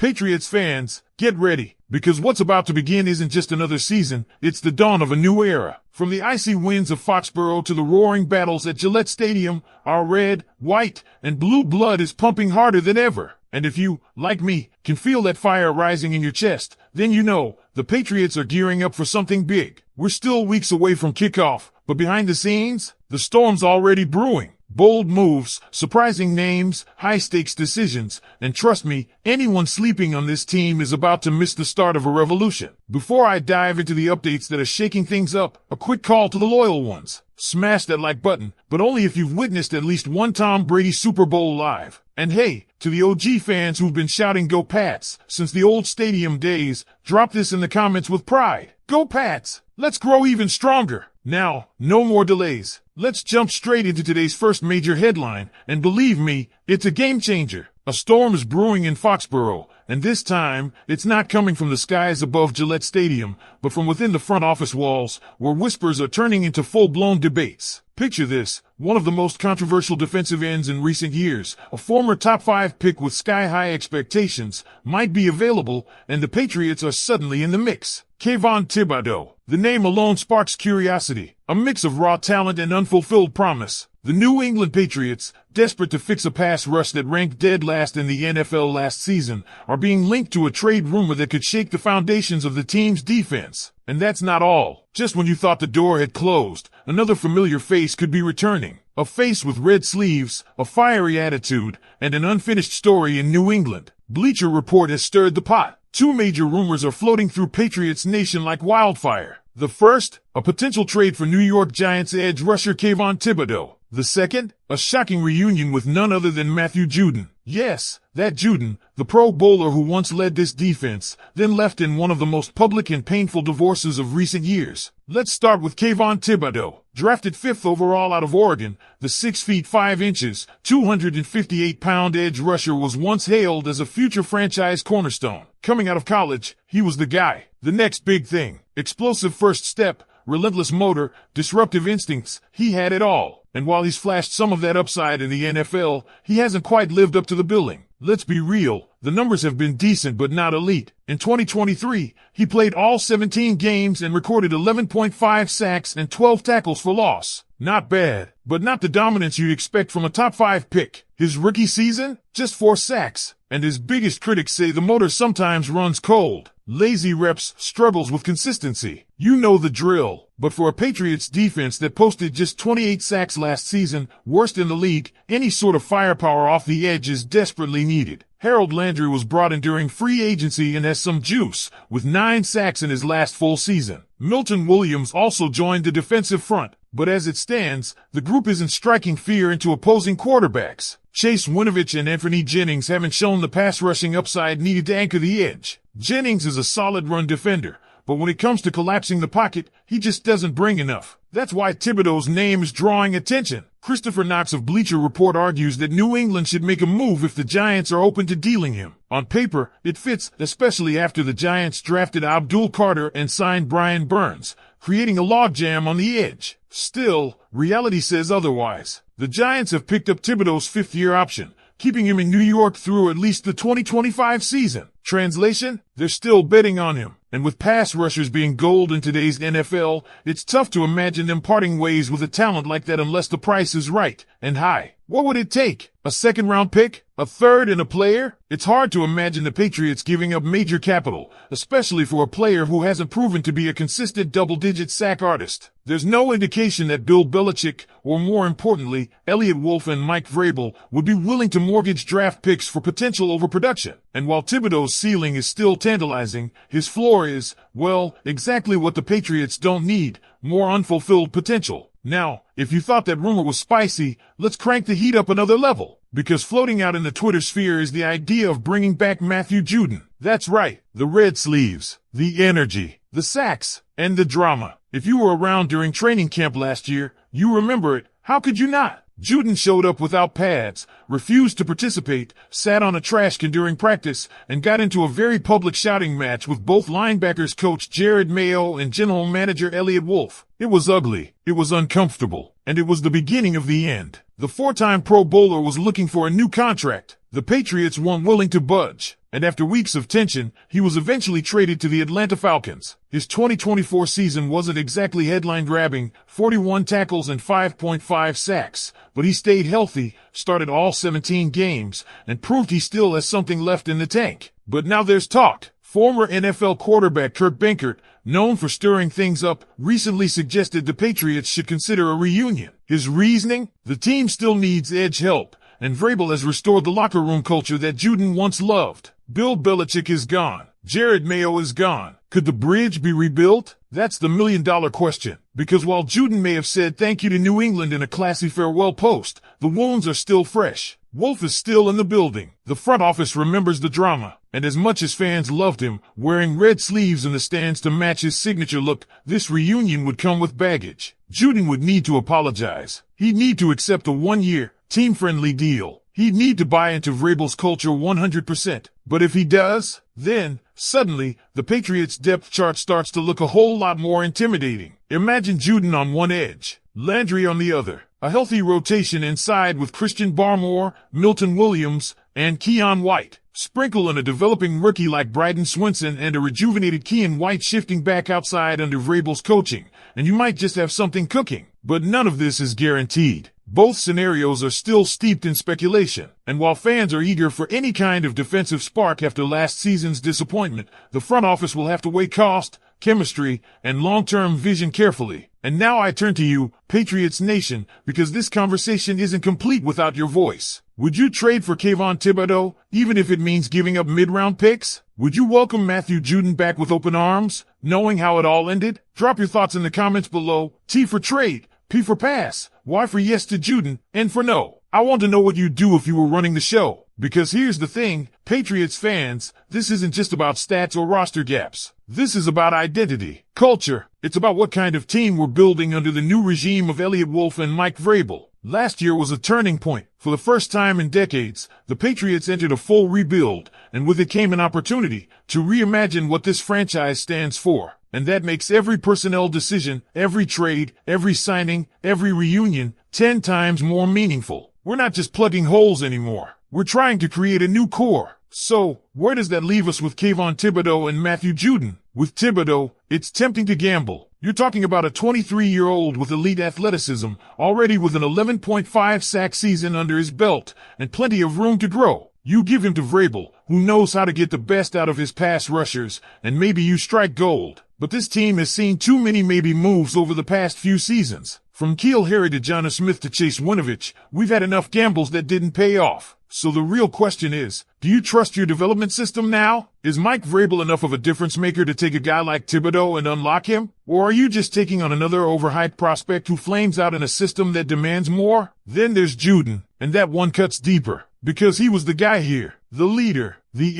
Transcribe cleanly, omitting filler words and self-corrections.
Patriots fans, get ready, because what's about to begin isn't just another season, it's the dawn of a new era. From the icy winds of Foxboro to the roaring battles at Gillette Stadium, our red, white, and blue blood is pumping harder than ever. And if you, like me, can feel that fire rising in your chest, then you know, the Patriots are gearing up for something big. We're still weeks away from kickoff, but behind the scenes, the storm's already brewing. Bold moves, surprising names, high-stakes decisions, and trust me, anyone sleeping on this team is about to miss the start of a revolution. Before I dive into the updates that are shaking things up, a quick call to the loyal ones. Smash that like button, but only if you've witnessed at least one Tom Brady Super Bowl live. And hey, to the OG fans who've been shouting "Go Pats" since the old stadium days, drop this in the comments with pride. Go Pats! Let's grow even stronger. Now, no more delays. Let's jump straight into today's first major headline, and believe me, it's a game changer. A storm is brewing in Foxboro, and this time, it's not coming from the skies above Gillette Stadium, but from within the front office walls, where whispers are turning into full-blown debates. Picture this, one of the most controversial defensive ends in recent years, a former top 5 pick with sky-high expectations, might be available, and the Patriots are suddenly in the mix. Thibodeaux. The name alone sparks curiosity, a mix of raw talent and unfulfilled promise. The New England Patriots, desperate to fix a pass rush that ranked dead last in the NFL last season, are being linked to a trade rumor that could shake the foundations of the team's defense. And that's not all. Just when you thought the door had closed, another familiar face could be returning. A face with red sleeves, a fiery attitude, and an unfinished story in New England. Bleacher Report has stirred the pot. 2 major rumors are floating through Patriots Nation like wildfire. The first, a potential trade for New York Giants edge rusher Thibodeaux. The second, a shocking reunion with none other than Matthew Judon. Yes, that Judon, the Pro Bowler who once led this defense, then left in one of the most public and painful divorces of recent years. Let's start with Thibodeaux. Drafted 5th overall out of Oregon, the 6 feet 5 inches, 258-pound edge rusher was once hailed as a future franchise cornerstone. Coming out of college, he was the guy. The next big thing. Explosive first step, relentless motor, disruptive instincts, he had it all. And while he's flashed some of that upside in the NFL, he hasn't quite lived up to the billing. Let's be real, the numbers have been decent but not elite. In 2023, he played all 17 games and recorded 11.5 sacks and 12 tackles for loss. Not bad, but not the dominance you'd expect from a top 5 pick. His rookie season? Just 4 sacks. And his biggest critics say the motor sometimes runs cold. Lazy reps, struggles with consistency. You know the drill. But for a Patriots defense that posted just 28 sacks last season, worst in the league, any sort of firepower off the edge is desperately needed. Harold Landry was brought in during free agency and has some juice, with 9 sacks in his last full season. Milton Williams also joined the defensive front, but as it stands, the group isn't striking fear into opposing quarterbacks. Chase Winovich and Anthony Jennings haven't shown the pass-rushing upside needed to anchor the edge. Jennings is a solid run defender, but when it comes to collapsing the pocket, he just doesn't bring enough. That's why Thibodeaux's name is drawing attention. Christopher Knox of Bleacher Report argues that New England should make a move if the Giants are open to dealing him. On paper, it fits, especially after the Giants drafted Abdul Carter and signed Brian Burns, creating a logjam on the edge. Still, reality says otherwise. The Giants have picked up Thibodeaux's 5th-year option, keeping him in New York through at least the 2025 season. Translation? They're still betting on him. And with pass rushers being gold in today's NFL, it's tough to imagine them parting ways with a talent like that unless the price is right and high. What would it take? A 2nd-round pick? A 3rd and a player? It's hard to imagine the Patriots giving up major capital, especially for a player who hasn't proven to be a consistent double-digit sack artist. There's no indication that Bill Belichick, or more importantly, Elliott Wolf and Mike Vrabel, would be willing to mortgage draft picks for potential overproduction. And while Thibodeaux's ceiling is still tantalizing, his floor is, well, exactly what the Patriots don't need, more unfulfilled potential. Now, if you thought that rumor was spicy, let's crank the heat up another level. Because floating out in the Twitter sphere is the idea of bringing back Matthew Judon. That's right, the red sleeves, the energy, the sacks, and the drama. If you were around during training camp last year, you remember it. How could you not? Judon showed up without pads, refused to participate, sat on a trash can during practice, and got into a very public shouting match with both linebackers coach Jerod Mayo and general manager Elliott Wolf. It was ugly, it was uncomfortable, and it was the beginning of the end. The 4-time Pro Bowler was looking for a new contract. the Patriots weren't willing to budge, and after weeks of tension, he was eventually traded to the Atlanta Falcons. His 2024 season wasn't exactly headline-grabbing, 41 tackles and 5.5 sacks, but he stayed healthy, started all 17 games, and proved he still has something left in the tank. But now there's talk. Former NFL quarterback Kurt Benkert, known for stirring things up, recently suggested the Patriots should consider a reunion. His reasoning? The team still needs edge help, and Vrabel has restored the locker room culture that Judon once loved. Bill Belichick is gone. Jerod Mayo is gone. Could the bridge be rebuilt? That's the million-dollar question. Because while Judon may have said thank you to New England in a classy farewell post, the wounds are still fresh. Wolf is still in the building. The front office remembers the drama, and as much as fans loved him, wearing red sleeves in the stands to match his signature look, this reunion would come with baggage. Judon would need to apologize. He'd need to accept a one-year, team-friendly deal. He'd need to buy into Vrabel's culture 100%. But if he does, then, suddenly, the Patriots' depth chart starts to look a whole lot more intimidating. Imagine Judon on one edge, Landry on the other. A healthy rotation inside with Christian Barmore, Milton Williams, and Keon White. Sprinkle in a developing rookie like Bryden Swinson and a rejuvenated Keon White shifting back outside under Vrabel's coaching, and you might just have something cooking. But none of this is guaranteed. Both scenarios are still steeped in speculation, and while fans are eager for any kind of defensive spark after last season's disappointment, the front office will have to weigh cost, chemistry, and long-term vision carefully. And now I turn to you, Patriots Nation, because this conversation isn't complete without your voice. Would you trade for Kayvon Thibodeaux, even if it means giving up mid-round picks? Would you welcome Matthew Judon back with open arms, knowing how it all ended? Drop your thoughts in the comments below. T for trade, P for pass, Y for yes to Judon, N for no. I want to know what you'd do if you were running the show. Because here's the thing, Patriots fans, this isn't just about stats or roster gaps. This is about identity, culture. It's about what kind of team we're building under the new regime of Elliott Wolf and Mike Vrabel. Last year was a turning point. For the first time in decades, the Patriots entered a full rebuild, and with it came an opportunity to reimagine what this franchise stands for. And that makes every personnel decision, every trade, every signing, every reunion 10 times more meaningful. We're not just plugging holes anymore. We're trying to create a new core. So, where does that leave us with Kayvon Thibodeaux and Matthew Judon? With Thibodeaux, it's tempting to gamble. You're talking about a 23-year-old with elite athleticism, already with an 11.5 sack season under his belt, and plenty of room to grow. You give him to Vrabel, who knows how to get the best out of his pass rushers, and maybe you strike gold. But this team has seen too many maybe moves over the past few seasons. From Keel Harry to Jonnu Smith to Chase Winovich, we've had enough gambles that didn't pay off. So the real question is, do you trust your development system now? Is Mike Vrabel enough of a difference maker to take a guy like Thibodeaux and unlock him? Or are you just taking on another overhyped prospect who flames out in a system that demands more? Then there's Judon, and that one cuts deeper, because he was the guy here, the leader, the